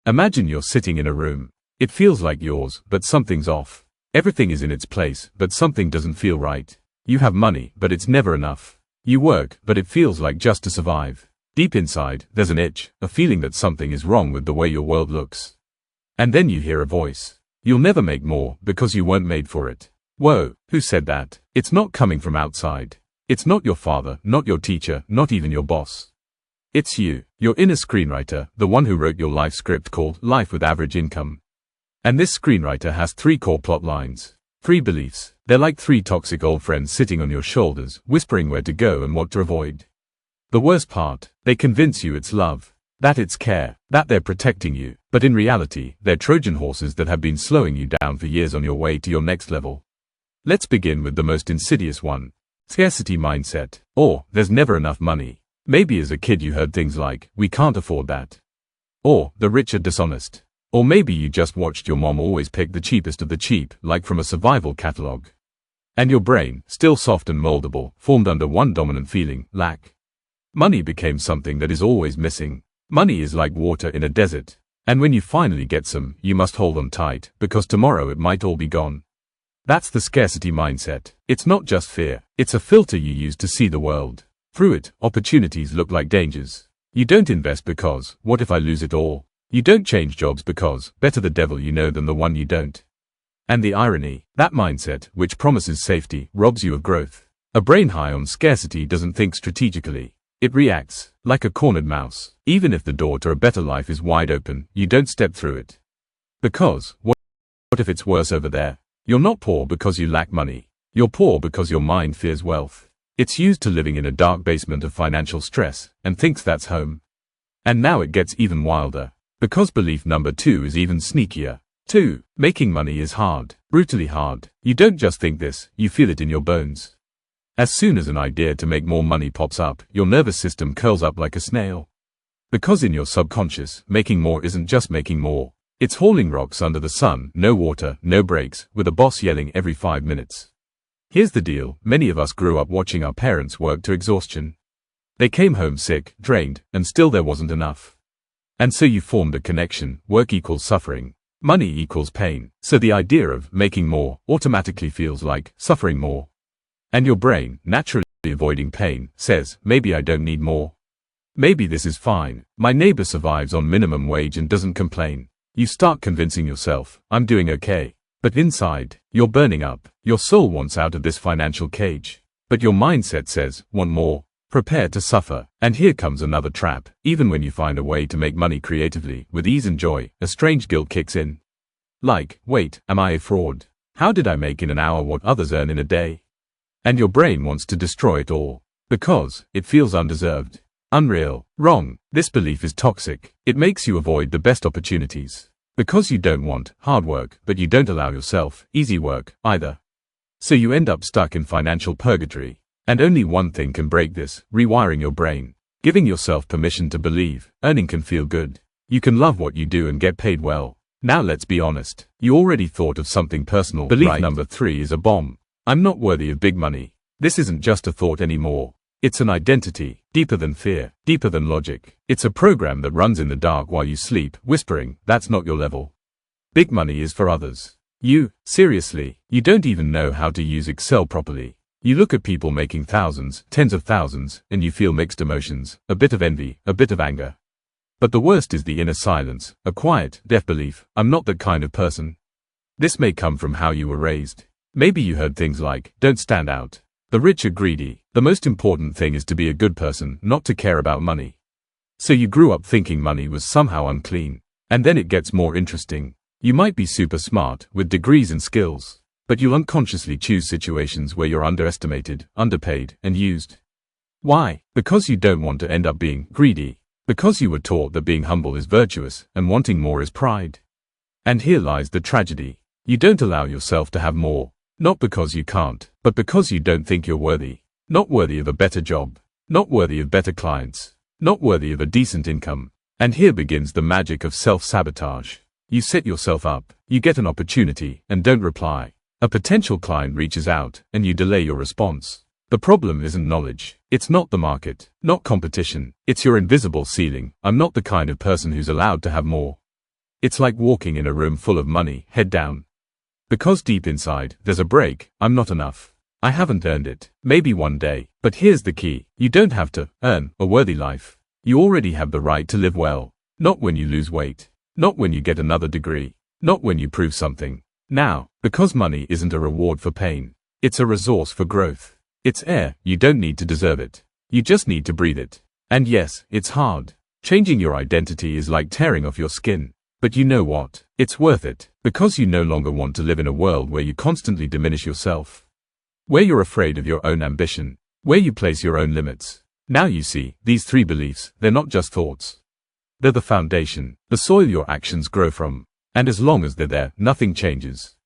Imagine you're sitting in a room. It feels like yours, but something's off. Everything is in its place, but something doesn't feel right. You have money, but it's never enough. You work, but it feels like just to survive. Deep inside, there's an itch, a feeling that something is wrong with the way your world looks. And then you hear a voice. You'll never make more, because you weren't made for it. Whoa, who said that? It's not coming from outside. It's not your father, not your teacher, not even your boss. It's you, your inner screenwriter, the one who wrote your life script called Life with Average Income. And this screenwriter has 3 core plot lines. 3 beliefs. They're like 3 toxic old friends sitting on your shoulders, whispering where to go and what to avoid. The worst part, they convince you it's love, that it's care, that they're protecting you, but in reality, they're Trojan horses that have been slowing you down for years on your way to your next level. Let's begin with the most insidious one. Scarcity mindset. Or, there's never enough money. Maybe as a kid you heard things like, we can't afford that. Or, the rich are dishonest. Or maybe you just watched your mom always pick the cheapest of the cheap, like from a survival catalog. And your brain, still soft and moldable, formed under one dominant feeling, lack. Money became something that is always missing. Money is like water in a desert. And when you finally get some, you must hold on tight, because tomorrow it might all be gone. That's the scarcity mindset. It's not just fear, it's a filter you use to see the world. Through it, opportunities look like dangers. You don't invest because, what if I lose it all? You don't change jobs because, better the devil you know than the one you don't. And the irony, that mindset, which promises safety, robs you of growth. A brain high on scarcity doesn't think strategically. It reacts, like a cornered mouse. Even if the door to a better life is wide open, you don't step through it. Because, what if it's worse over there? You're not poor because you lack money. You're poor because your mind fears wealth. It's used to living in a dark basement of financial stress, and thinks that's home. And now it gets even wilder. Because belief number 2 is even sneakier. 2. Making money is hard. Brutally hard. You don't just think this, you feel it in your bones. As soon as an idea to make more money pops up, your nervous system curls up like a snail. Because in your subconscious, making more isn't just making more. It's hauling rocks under the sun, no water, no breaks, with a boss yelling every 5 minutes. Here's the deal, many of us grew up watching our parents work to exhaustion. They came home sick, drained, and still there wasn't enough. And so you formed a connection, work equals suffering, money equals pain, so the idea of making more automatically feels like suffering more. And your brain, naturally avoiding pain, says, maybe I don't need more. Maybe this is fine, my neighbor survives on minimum wage and doesn't complain. You start convincing yourself, I'm doing okay. But inside, you're burning up. Your soul wants out of this financial cage. But your mindset says, want more. Prepare to suffer. And here comes another trap. Even when you find a way to make money creatively, with ease and joy, a strange guilt kicks in. Like, wait, am I a fraud? How did I make in an hour what others earn in a day? And your brain wants to destroy it all. Because it feels undeserved. Unreal. Wrong. This belief is toxic. It makes you avoid the best opportunities. Because you don't want hard work, but you don't allow yourself easy work either. So you end up stuck in financial purgatory. And only one thing can break this, rewiring your brain. Giving yourself permission to believe, earning can feel good. You can love what you do and get paid well. Now let's be honest. You already thought of something personal. Belief right? Number 3 is a bomb. I'm not worthy of big money. This isn't just a thought anymore. It's an identity, deeper than fear, deeper than logic. It's a program that runs in the dark while you sleep, whispering, that's not your level. Big money is for others. Seriously, you don't even know how to use Excel properly. You look at people making thousands, tens of thousands, and you feel mixed emotions, a bit of envy, a bit of anger. But the worst is the inner silence, a quiet, deaf belief, I'm not that kind of person. This may come from how you were raised. Maybe you heard things like, don't stand out. The rich are greedy. The most important thing is to be a good person, not to care about money. So you grew up thinking money was somehow unclean. And then it gets more interesting. You might be super smart, with degrees and skills. But you'll unconsciously choose situations where you're underestimated, underpaid, and used. Why? Because you don't want to end up being greedy. Because you were taught that being humble is virtuous, and wanting more is pride. And here lies the tragedy. You don't allow yourself to have more. Not because you can't, but because you don't think you're worthy. Not worthy of a better job. Not worthy of better clients. Not worthy of a decent income. And here begins the magic of self-sabotage. You set yourself up, you get an opportunity, and don't reply. A potential client reaches out, and you delay your response. The problem isn't knowledge. It's not the market, not competition. It's your invisible ceiling. I'm not the kind of person who's allowed to have more. It's like walking in a room full of money, head down. Because deep inside, there's a break. I'm not enough. I haven't earned it. Maybe one day. But here's the key. You don't have to earn a worthy life. You already have the right to live well. Not when you lose weight. Not when you get another degree. Not when you prove something. Now, because money isn't a reward for pain. It's a resource for growth. It's air. You don't need to deserve it. You just need to breathe it. And yes, it's hard. Changing your identity is like tearing off your skin. But you know what? It's worth it. Because you no longer want to live in a world where you constantly diminish yourself. Where you're afraid of your own ambition. Where you place your own limits. Now you see, these 3 beliefs, they're not just thoughts. They're the foundation, the soil your actions grow from. And as long as they're there, nothing changes.